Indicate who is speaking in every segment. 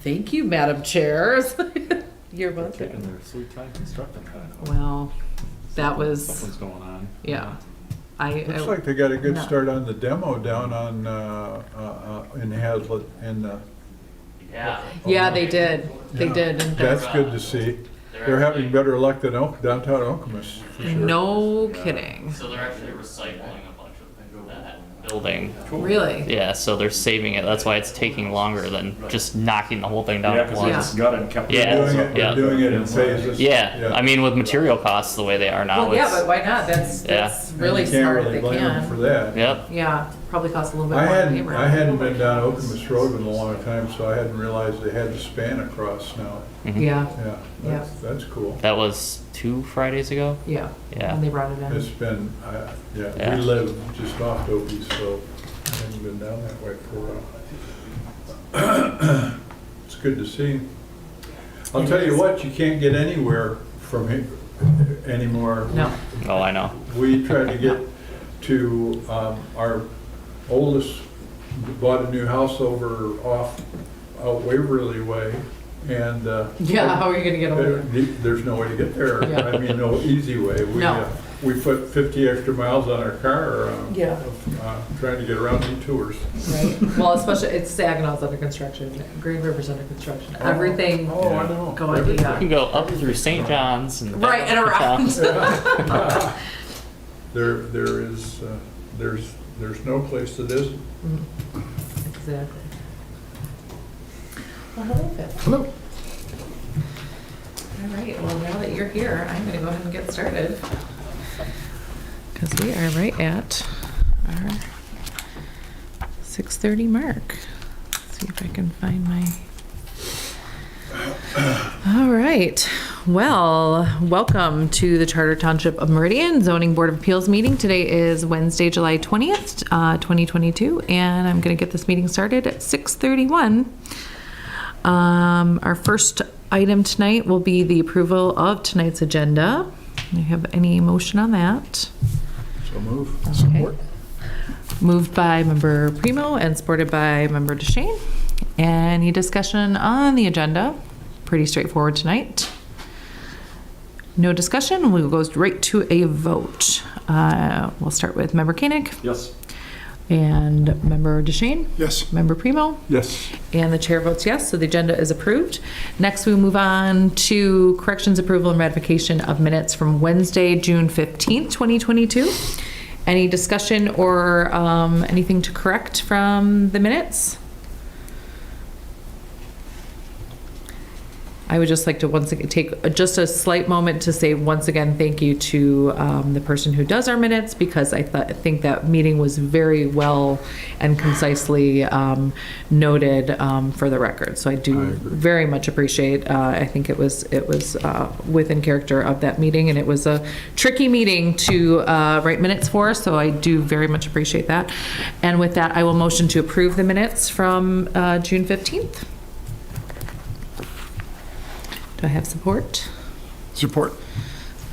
Speaker 1: Thank you, Madam Chair. You're
Speaker 2: They're
Speaker 1: welcome.
Speaker 2: taking their sweet time constructing that.
Speaker 1: Well, that was,
Speaker 2: Something's going on.
Speaker 1: yeah.
Speaker 3: Looks like they got a good
Speaker 1: No.
Speaker 3: start on the demo down on, in Hazlet, and,
Speaker 1: Yeah, they did. They
Speaker 3: Yeah.
Speaker 1: did. And
Speaker 3: that's good to see. They're having better luck than downtown Okemos, for sure.
Speaker 1: no kidding.
Speaker 4: So they're actually recycling a bunch of that building.
Speaker 1: Really?
Speaker 4: Yeah, so they're saving it. That's why it's taking longer than just knocking the whole thing down
Speaker 2: Yeah,
Speaker 4: at
Speaker 2: because they
Speaker 4: once.
Speaker 2: just got it and kept it.
Speaker 4: Yeah.
Speaker 3: They're doing it in phases.
Speaker 4: Yeah, I mean, with material costs the way they are now,
Speaker 1: Well, yeah,
Speaker 4: it's,
Speaker 1: but why not? That's
Speaker 3: And
Speaker 1: really
Speaker 3: you can't
Speaker 1: smart if
Speaker 3: really
Speaker 1: they
Speaker 3: blame them for
Speaker 1: can.
Speaker 3: that.
Speaker 4: yep.
Speaker 1: Yeah, probably costs a little bit more labor.
Speaker 3: I hadn't been down Okemos Road in a long time, so I hadn't realized they had the span across now.
Speaker 4: Mhm.
Speaker 1: Yeah,
Speaker 3: Yeah, that's cool.
Speaker 4: That was 2 Fridays ago.
Speaker 1: yeah.
Speaker 4: Yeah.
Speaker 1: When they brought it in.
Speaker 3: It's been,
Speaker 4: Yeah.
Speaker 3: we live just off Dopey, so I haven't been down that way for a while. It's good to see. I'll tell you what, you can't get anywhere from here anymore.
Speaker 1: No.
Speaker 4: Oh, I know.
Speaker 3: We tried to get to, our oldest bought a new house out Waverly Way, and
Speaker 1: Yeah, how are you gonna get over there?
Speaker 3: there's no way to get there.
Speaker 1: Yeah.
Speaker 3: I mean, no easy way.
Speaker 1: No.
Speaker 3: We put 50 extra miles on our car,
Speaker 1: Yeah.
Speaker 3: trying to get around detours.
Speaker 1: Right. Well, especially, it's Saginaw's under construction, Green River's under construction, everything
Speaker 3: Oh, I know.
Speaker 1: going,
Speaker 4: You
Speaker 1: yeah.
Speaker 4: can go up through St. John's and back
Speaker 1: Right, and
Speaker 4: up to
Speaker 1: around.
Speaker 4: town.
Speaker 3: There's no place that isn't.
Speaker 1: Exactly. Well, hello, Fitz.
Speaker 3: Hello.
Speaker 1: All right, well, now that you're here, I'm gonna go ahead and get started. Because we are right at our 6:30 mark. Let's see if I can find my... All right, well, welcome to the Charter Township of Meridian Zoning Board of Appeals meeting. Today is Wednesday, July 20th, 2022, and I'm gonna get this meeting started at 6:31. Our first item tonight will be the approval of tonight's agenda. Do you have any motion on that?
Speaker 3: So move.
Speaker 1: Okay. Moved by Member Primo and supported by Member DeShane. Any discussion on the agenda? Pretty straightforward tonight. No discussion, we'll go right to a vote. We'll start with Member Koenig
Speaker 2: Yes.
Speaker 1: and Member DeShane.
Speaker 3: Yes.
Speaker 1: Member Primo.
Speaker 3: Yes.
Speaker 1: And the chair votes yes, so the agenda is approved. Next, we move on to corrections, approval, and ratification of minutes from Wednesday, June 15th, 2022. Any discussion or anything to correct from the minutes? I would just like to once again take just a slight moment to say once again thank you to the person who does our minutes, because I think that meeting was very well and concisely noted for the record. So I do very much appreciate. I think it was within character of that meeting, and it was a tricky meeting to write minutes for. So I do very much appreciate that. And with that, I will motion to approve the minutes from June 15th. Do I have support?
Speaker 3: Support.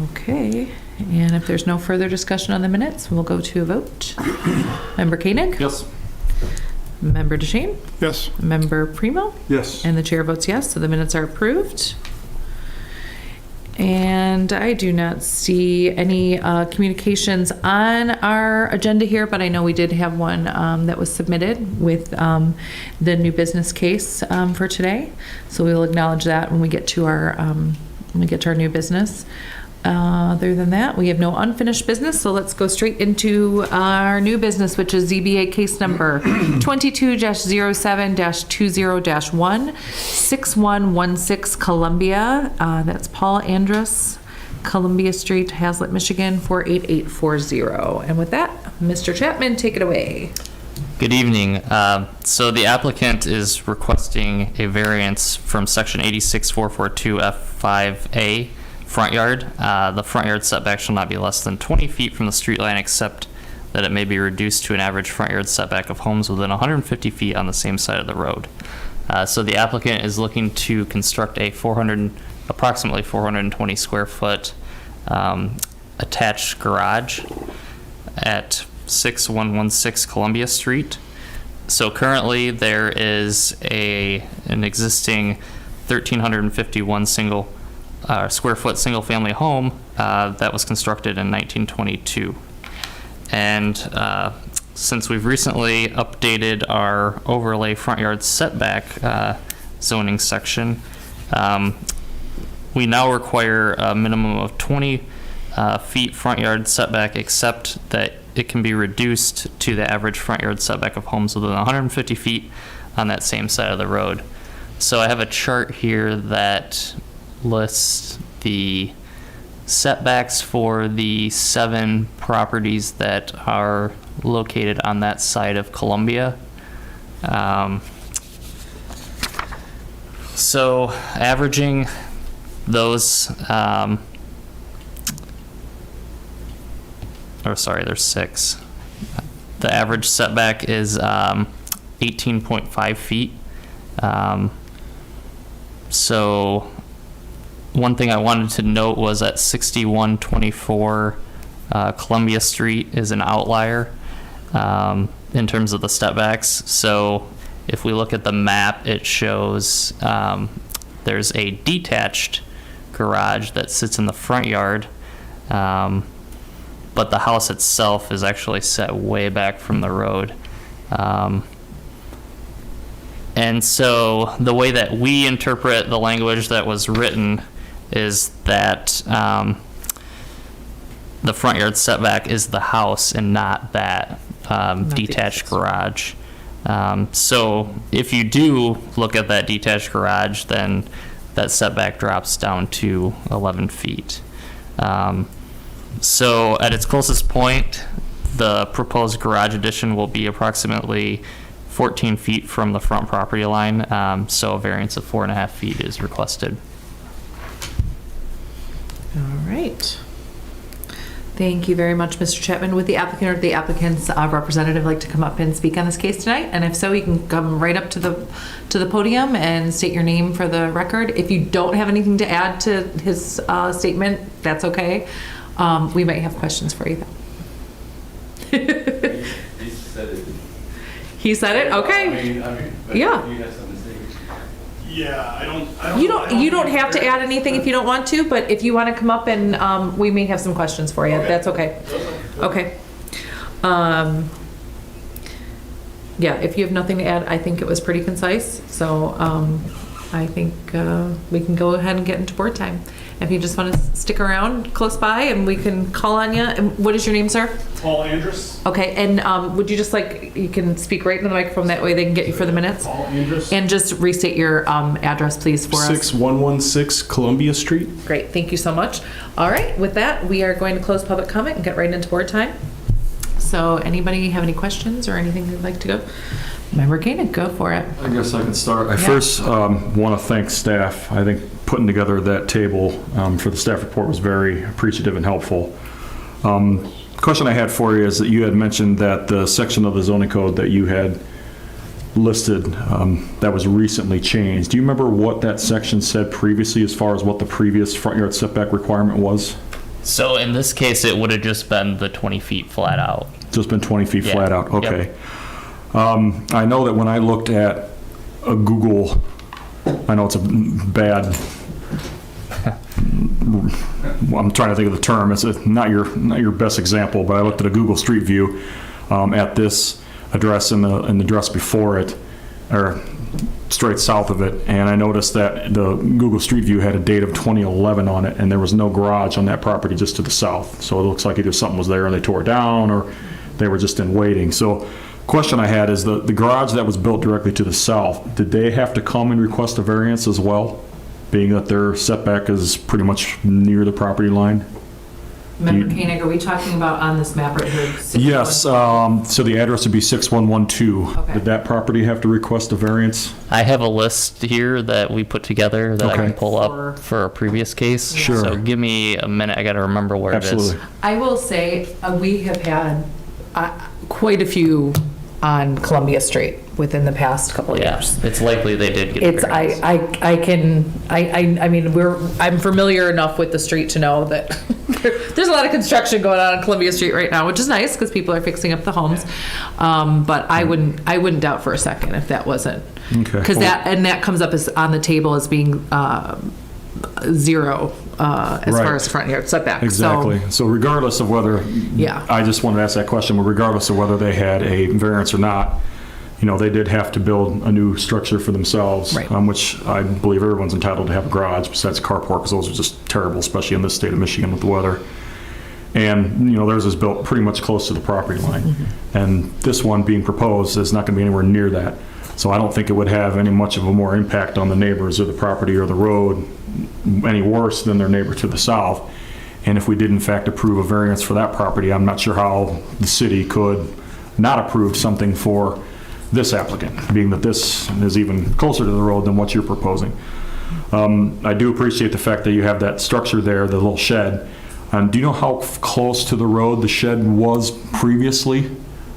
Speaker 1: Okay, and if there's no further discussion on the minutes, we'll go to a vote. Member Koenig?
Speaker 2: Yes.
Speaker 1: Member DeShane?
Speaker 3: Yes.
Speaker 1: Member Primo?
Speaker 3: Yes.
Speaker 1: And the chair votes yes, so the minutes are approved. And I do not see any communications on our agenda here, but I know we did have one that was submitted with the new business case for today. So we will acknowledge that when we get to our new business. Other than that, we have no unfinished business, so let's go straight into our new business, which is ZBA case number 22-07-20-1, 6116 Columbia. That's Paul Andrus, Columbia Street, Hazlet, Michigan, 48840. And with that, Mr. Chapman, take it away.
Speaker 4: Good evening. So the applicant is requesting a variance from section 86442 F5A front yard. The front yard setback shall not be less than 20 feet from the street line, except that it may be reduced to an average front yard setback of homes within 150 feet on the same side of the road. So the applicant is looking to construct a approximately 420 square foot attached garage at 6116 Columbia Street. So currently there is an existing 1,351 square foot single family home that was constructed in 1922. And since we've recently updated our overlay front yard setback zoning section, we now require a minimum of 20 feet front yard setback, except that it can be reduced to the average front yard setback of homes within 150 feet on that same side of the road. So I have a chart here that lists the setbacks for the 7 properties that are located on that side of Columbia. So averaging those, there's 6. The average setback is 18.5 feet. So one thing I wanted to note was that 6124 Columbia Street is an outlier in terms of the stepbacks. So if we look at the map, it shows there's a detached garage that sits in the front yard, but the house itself is actually set way back from the road. And so the way that we interpret the language that was written is that the front yard setback is the house and not that detached garage. So if you do look at that detached garage, then that setback drops down to 11 feet. So at its closest point, the proposed garage addition will be approximately 14 feet from the front property line. So a variance of 4.5 feet is requested.
Speaker 1: All right. Thank you very much, Mr. Chapman. Would the applicant or the applicant's representative like to come up and speak on this case tonight? And if so, you can come right up to the podium and state your name for the record. If you don't have anything to add to his statement, that's okay. We might have questions for you though.
Speaker 5: He said it.
Speaker 1: He said it? Okay.
Speaker 5: I mean, but
Speaker 1: Yeah.
Speaker 5: you have something to say.
Speaker 6: Yeah, I don't.
Speaker 1: You don't have to add anything if you don't want to, but if you want to come up and we may have some questions for you.
Speaker 6: Okay.
Speaker 1: That's okay. Okay. Yeah, if you have nothing to add, I think it was pretty concise. So I think we can go ahead and get into board time. If you just want to stick around close by and we can call on you. And what is your name, sir?
Speaker 6: Paul Andrus.
Speaker 1: Okay, and would you just you can speak right into the microphone, that way they can get you for the minutes?
Speaker 6: Paul Andrus.
Speaker 1: And just restate your address, please, for us.
Speaker 6: 6116 Columbia Street.
Speaker 1: Great, thank you so much. All right, with that, we are going to close public comment and get right into board time. So anybody have any questions or anything they'd like to go? Member Koenig, go for it.
Speaker 7: I guess I can start. I
Speaker 1: Yeah.
Speaker 7: first want to thank staff. I think putting together that table for the staff report was very appreciative and helpful. Question I had for you is that you had mentioned that the section of the zoning code that you had listed that was recently changed. Do you remember what that section said previously as far as what the previous front yard setback requirement was?
Speaker 4: So in this case, it would have just been the 20 feet flat out.
Speaker 7: Just been 20 feet
Speaker 4: Yeah.
Speaker 7: flat out?
Speaker 4: Yep.
Speaker 7: Okay. I know that when I looked at a Google, I know it's a bad, I'm trying to think of the term, it's not your best example, but I looked at a Google Street View at this address and the address before it, or straight south of it, and I noticed that the Google Street View had a date of 2011 on it, and there was no garage on that property just to the south. So it looks like either something was there and they tore it down, or they were just in waiting. So question I had is the garage that was built directly to the south, did they have to come and request a variance as well, being that their setback is pretty much near the property line?
Speaker 1: Member Koenig, are we talking about on this map right here?
Speaker 7: Yes, so the address would be 6112.
Speaker 1: Okay.
Speaker 7: Did that property have to request a variance?
Speaker 4: I have a list here that we put together that I
Speaker 7: Okay.
Speaker 4: can pull up for a previous case.
Speaker 7: Sure.
Speaker 4: So give me a minute. I got to remember where it is.
Speaker 7: Absolutely.
Speaker 1: I will say we have had quite a few on Columbia Street within the past couple of
Speaker 4: Yeah,
Speaker 1: years.
Speaker 4: it's likely they did get a
Speaker 1: It's,
Speaker 4: variance.
Speaker 1: I mean, I'm familiar enough with the street to know that there's a lot of construction going on Columbia Street right now, which is nice because people are fixing up the homes. But I wouldn't doubt for a second if that wasn't,
Speaker 7: Okay.
Speaker 1: because that comes up as on the table as being, zero, as
Speaker 7: Right.
Speaker 1: far as front yard setback.
Speaker 7: Exactly. So regardless of whether,
Speaker 1: Yeah.
Speaker 7: I just wanted to ask that question, but regardless of whether they had a variance or not, they did have to build a new structure for themselves,
Speaker 1: Right.
Speaker 7: which I believe everyone's entitled to have a garage besides carport, because those are just terrible, especially in this state of Michigan with the weather. And, theirs is built pretty much close to the property line.
Speaker 1: Mm-hmm.
Speaker 7: And this one being proposed is not going to be anywhere near that. So I don't think it would have any much of a more impact on the neighbors or the property or the road any worse than their neighbor to the south. And if we did in fact approve a variance for that property, I'm not sure how the city could not approve something for this applicant, being that this is even closer to the road than what you're proposing. I do appreciate the fact that you have that structure there, the little shed. Do you know how close to the road the shed was previously?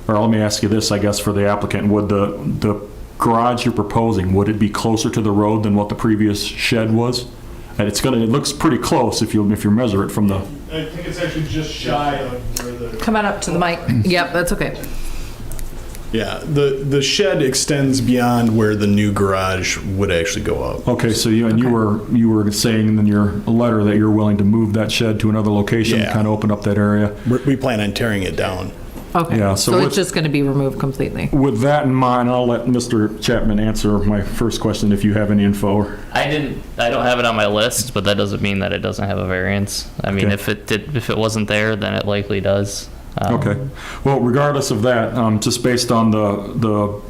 Speaker 7: Or let me ask you this, I guess, for the applicant. Would the garage you're proposing, would it be closer to the road than what the previous shed was? And it looks pretty close if you measure it from the...
Speaker 6: I think it's actually just shy of where the...
Speaker 1: Come on up to the mic. Yep, that's okay.
Speaker 6: Yeah, the shed extends beyond where the new garage would actually go up.
Speaker 7: Okay, so you were saying in your letter that you're willing to move that shed to another location,
Speaker 6: Yeah.
Speaker 7: kind of open up that area.
Speaker 6: We plan on tearing it down.
Speaker 1: Okay,
Speaker 7: Yeah, so
Speaker 1: so
Speaker 7: with-
Speaker 1: it's just going to be removed completely.
Speaker 7: With that in mind, I'll let Mr. Chapman answer my first question if you have any info.
Speaker 4: I don't have it on my list, but that doesn't mean that it doesn't have a variance. I mean,
Speaker 7: Okay.
Speaker 4: if it wasn't there, then it likely does.
Speaker 7: Okay. Well, regardless of that, just based on the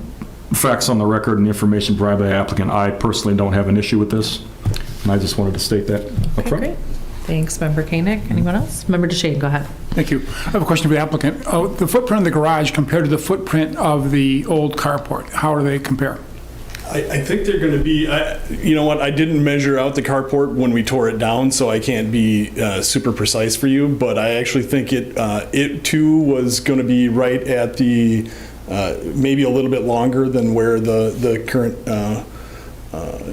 Speaker 7: facts on the record and the information provided by the applicant, I personally don't have an issue with this. And I just wanted to state that up
Speaker 1: Okay,
Speaker 7: front.
Speaker 1: great. Thanks, Member Koenig. Anyone else? Member DeShane, go ahead.
Speaker 8: Thank you. I have a question for the applicant. The footprint of the garage compared to the footprint of the old carport, how do they compare?
Speaker 6: I think they're going to be, you know what, I didn't measure out the carport when we tore it down, so I can't be super precise for you, but I actually think it too was going to be right at the, maybe a little bit longer than where the current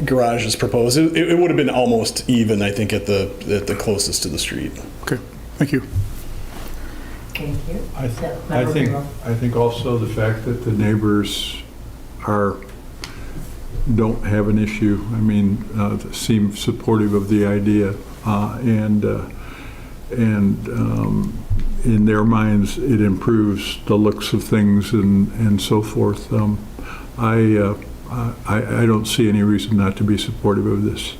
Speaker 6: garage is proposed. It would have been almost even, I think, at the closest to the street.
Speaker 8: Okay, thank you.
Speaker 1: Thank you.
Speaker 3: I think also the fact that the neighbors don't have an issue, seem supportive of the idea, and in their minds, it improves the looks of things and so forth. I don't see any reason not to be supportive of this.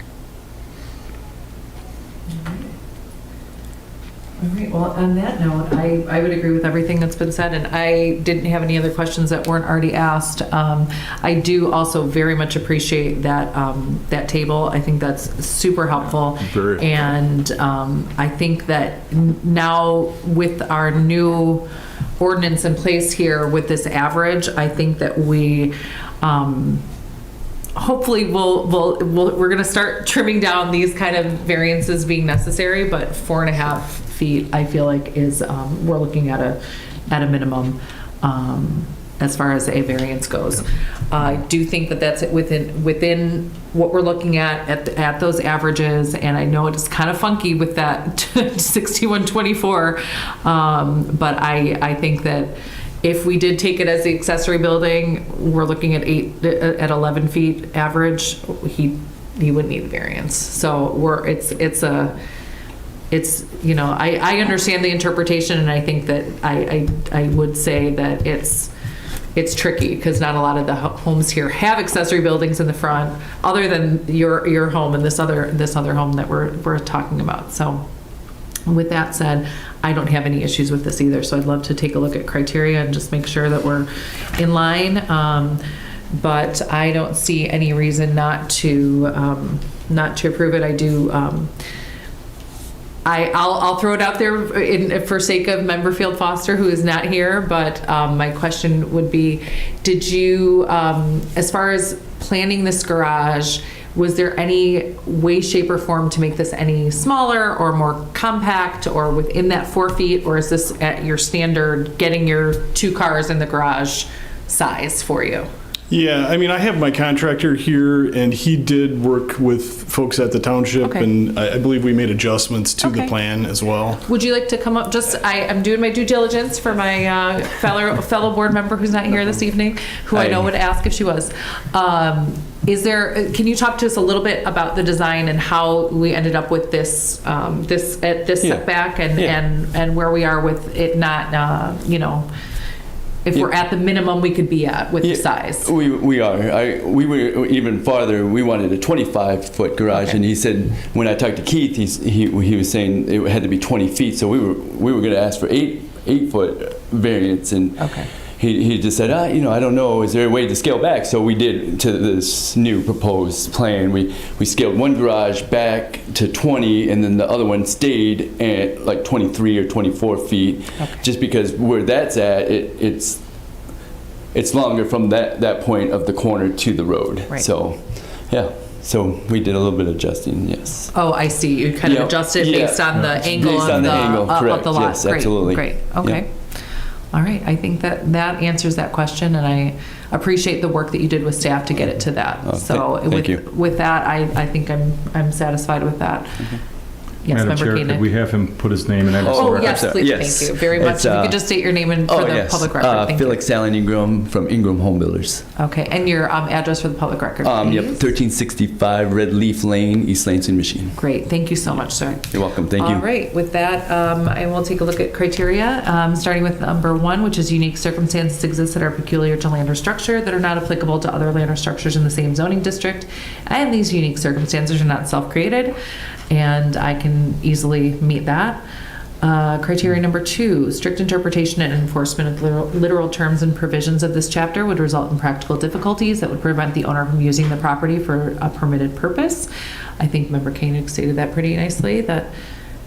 Speaker 1: All right, well, on that note, I would agree with everything that's been said, and I didn't have any other questions that weren't already asked. I do also very much appreciate that table. I think that's super helpful.
Speaker 3: Very.
Speaker 1: And I think that now with our new ordinance in place here with this average, I think that we hopefully we're going to start trimming down these kind of variances being necessary, but 4.5 feet I feel like is we're looking at a minimum as far as a variance goes. I do think that that's within what we're looking at those averages, and I know it's kind of funky with that 6124, but I think that if we did take it as the accessory building, we're looking at 11 feet average. He wouldn't need the variance. So I understand the interpretation, and I think that I would say that it's tricky because not a lot of the homes here have accessory buildings in the front, other than your home and this other home that we're talking about. So with that said, I don't have any issues with this either. So I'd love to take a look at criteria and just make sure that we're in line. But I don't see any reason not to approve it. I do. I'll throw it out there for sake of Member Field Foster, who is not here. But my question would be, did you, as far as planning this garage, was there any way, shape, or form to make this any smaller or more compact or within that 4 feet? Or is this at your standard getting your 2 cars in the garage size for you.
Speaker 6: Yeah, I mean, I have my contractor here, and he did work with folks at the township,
Speaker 1: Okay.
Speaker 6: and I believe we made adjustments to the
Speaker 1: Okay.
Speaker 6: plan as well.
Speaker 1: Would you like to come up? I'm doing my due diligence for my fellow board member who's not here this evening, who I know would ask if she was. Can you talk to us a little bit about the design and how we ended up with this setback and where we are with it not, if we're at the minimum we could be at with the size?
Speaker 5: We are. We were even farther. We wanted a 25-foot garage,
Speaker 1: Okay.
Speaker 5: and he said when I talked to Keith, he was saying it had to be 20 feet. So we were going to ask for 8-foot variance, and
Speaker 1: Okay.
Speaker 5: he just said, I don't know. Is there a way to scale back? So we did to this new proposed plan. We scaled one garage back to 20, and then the other one stayed at like 23 or 24 feet, just because where that's at, it's longer from that point of the corner to the road.
Speaker 1: Right.
Speaker 5: So, yeah. So we did a little bit of adjusting. Yes.
Speaker 1: Oh, I see. You kind of
Speaker 5: Yep.
Speaker 1: adjusted
Speaker 5: Yeah.
Speaker 1: based on the angle
Speaker 5: Based
Speaker 1: of
Speaker 5: on
Speaker 1: the
Speaker 5: the angle,
Speaker 1: of
Speaker 5: correct.
Speaker 1: the lot.
Speaker 5: Yes,
Speaker 1: Great.
Speaker 5: absolutely.
Speaker 1: Great. Okay.
Speaker 5: Yep.
Speaker 1: All right. I think that answers that question, and I appreciate the work that you did with staff to get it to that.
Speaker 5: Oh,
Speaker 1: So
Speaker 5: thank you.
Speaker 1: with that, I think I'm satisfied with that. Yes,
Speaker 7: Madam
Speaker 1: Member
Speaker 7: Chair,
Speaker 1: Koenig.
Speaker 7: could we have him put his name and address? on
Speaker 1: Oh,
Speaker 7: the record?
Speaker 1: yes, please.
Speaker 5: Yes.
Speaker 1: Thank you very much.
Speaker 5: It's,
Speaker 1: If you could just state your name and for the
Speaker 5: yes.
Speaker 1: public record. Thank
Speaker 5: Felix Allen Ingram from Ingram Home Builders.
Speaker 1: you. Okay. And your address for the public record, please.
Speaker 5: Yep, 1365 Red Leaf Lane, East Lansing, Michigan.
Speaker 1: Great. Thank you so much, sir.
Speaker 5: You're welcome. Thank you.
Speaker 1: All right, with that, I will take a look at criteria, starting with number 1, which is unique circumstances exist that are peculiar to land or structure that are not applicable to other land or structures in the same zoning district, and these unique circumstances are not self-created, and I can easily meet that. Criteria number 2, strict interpretation and enforcement of literal terms and provisions of this chapter would result in practical difficulties that would prevent the owner from using the property for a permitted purpose. I think Member Koenig stated that pretty nicely, that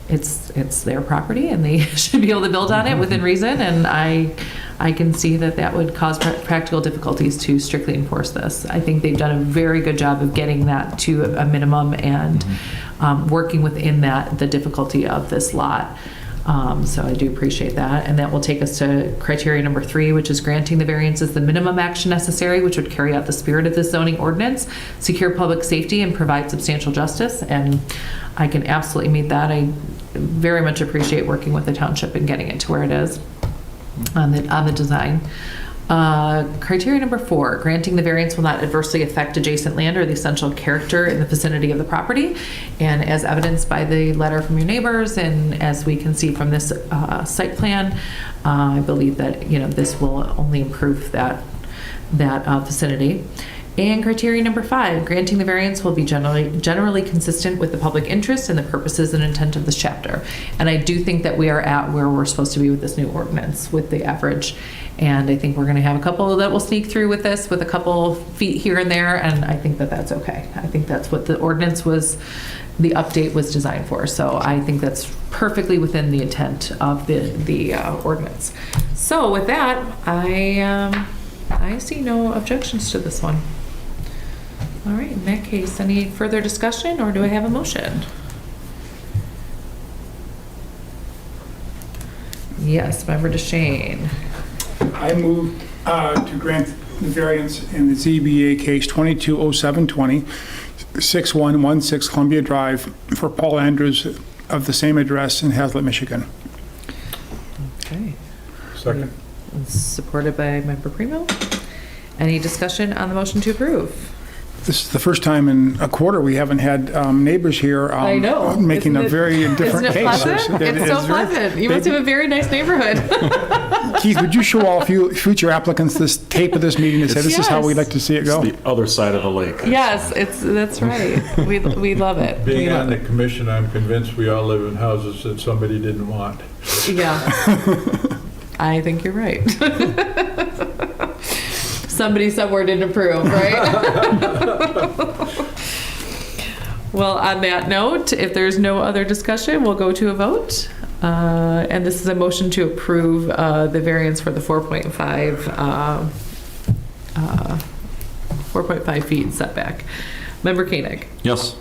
Speaker 1: it's their property and they should be able to build on it within reason, and I can see that would cause practical difficulties to strictly enforce this. I think they've done a very good job of getting that to a minimum and working within that, the difficulty of this lot. So I do appreciate that. And that will take us to criteria number 3, which is granting the variance is the minimum action necessary, which would carry out the spirit of this zoning ordinance, secure public safety, and provide substantial justice. And I can absolutely meet that. I very much appreciate working with the township and getting it to where it is on the design. Criteria number 4, granting the variance will not adversely affect adjacent land or the essential character in the vicinity of the property. And as evidenced by the letter from your neighbors, and as we can see from this site plan, I believe that this will only improve that vicinity. And criteria number 5, granting the variance will be generally consistent with the public interest and the purposes and intent of this chapter. And I do think that we are at where we're supposed to be with this new ordinance, with the average. And I think we're going to have a couple that will sneak through with this, with a couple feet here and there, and I think that that's okay. I think that's what the ordinance the update was designed for. So I think that's perfectly within the intent of the ordinance. So with that, I see no objections to this one. All right, in that case, any further discussion, or do I have a motion? Yes, Member DeShane.
Speaker 8: I move to grant the variance in the ZBA case 220720, 6116 Columbia Drive for Paul Andrews of the same address in Hazlet, Michigan.
Speaker 1: Okay.
Speaker 3: Second.
Speaker 1: Supported by Member Primo. Any discussion on the motion to approve?
Speaker 8: This is the first time in a quarter we haven't had neighbors here
Speaker 1: I know.
Speaker 8: making
Speaker 1: Isn't
Speaker 8: a very different
Speaker 1: Isn't it
Speaker 8: case.
Speaker 1: pleasant?
Speaker 8: It
Speaker 1: It's
Speaker 8: is
Speaker 1: so
Speaker 8: very-
Speaker 1: pleasant. You must have a very nice neighborhood.
Speaker 8: Keith, would you show all future applicants this tape of this meeting and say, this is how we'd like to see it go?
Speaker 7: It's the other side of the lake.
Speaker 1: Yes, that's right. We love it.
Speaker 3: Being
Speaker 1: We love
Speaker 3: on the
Speaker 1: it.
Speaker 3: commission, I'm convinced we all live in houses that somebody didn't want.
Speaker 1: Yeah. I think you're right. Somebody somewhere didn't approve, right? Well, on that note, if there's no other discussion, we'll go to a vote. And this is a motion to approve the variance for the 4.5 feet setback. Member Koenig.
Speaker 7: Yes.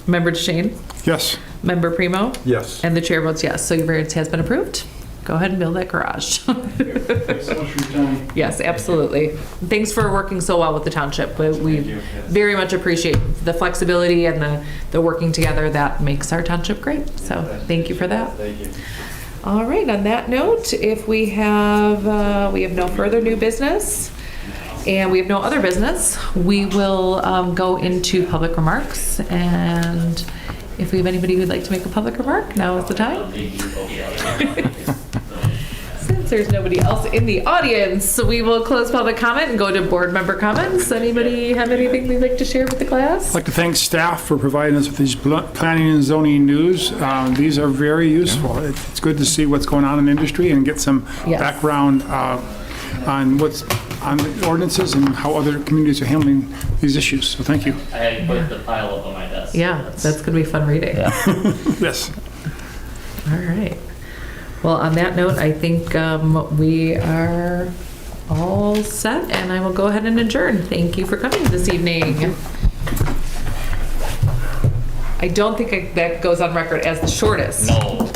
Speaker 1: Member DeShane.
Speaker 8: Yes.
Speaker 1: Member Primo.
Speaker 3: Yes.
Speaker 1: And the chair votes yes. So your variance has been approved. go ahead and build that garage.
Speaker 6: Thanks so much for your time.
Speaker 1: Yes, absolutely. Thanks for working so well with the township. We very much appreciate the flexibility and the working together that makes our township great. So thank you for that.
Speaker 6: Thank you.
Speaker 1: All right, on that note, if we have no further new business and we have no other business, we will go into public remarks. And if we have anybody who'd like to make a public remark, now is the time. Since there's nobody else in the audience, we will close public comment and go to board member comments. Anybody have anything they'd like to share with the class?
Speaker 8: I'd like to thank staff for providing us with these planning and zoning news. These are very useful. It's good to see what's going on in the industry and get some
Speaker 1: Yes.
Speaker 8: background on the ordinances and how other communities are handling these issues. So thank you.
Speaker 4: I had put the pile up on my desk.
Speaker 1: Yeah, that's going to be fun reading.
Speaker 8: Yes.
Speaker 1: All right. Well, on that note, I think we are all set, and I will go ahead and adjourn. Thank you for coming this evening. I don't think that goes on record as the shortest.
Speaker 4: No.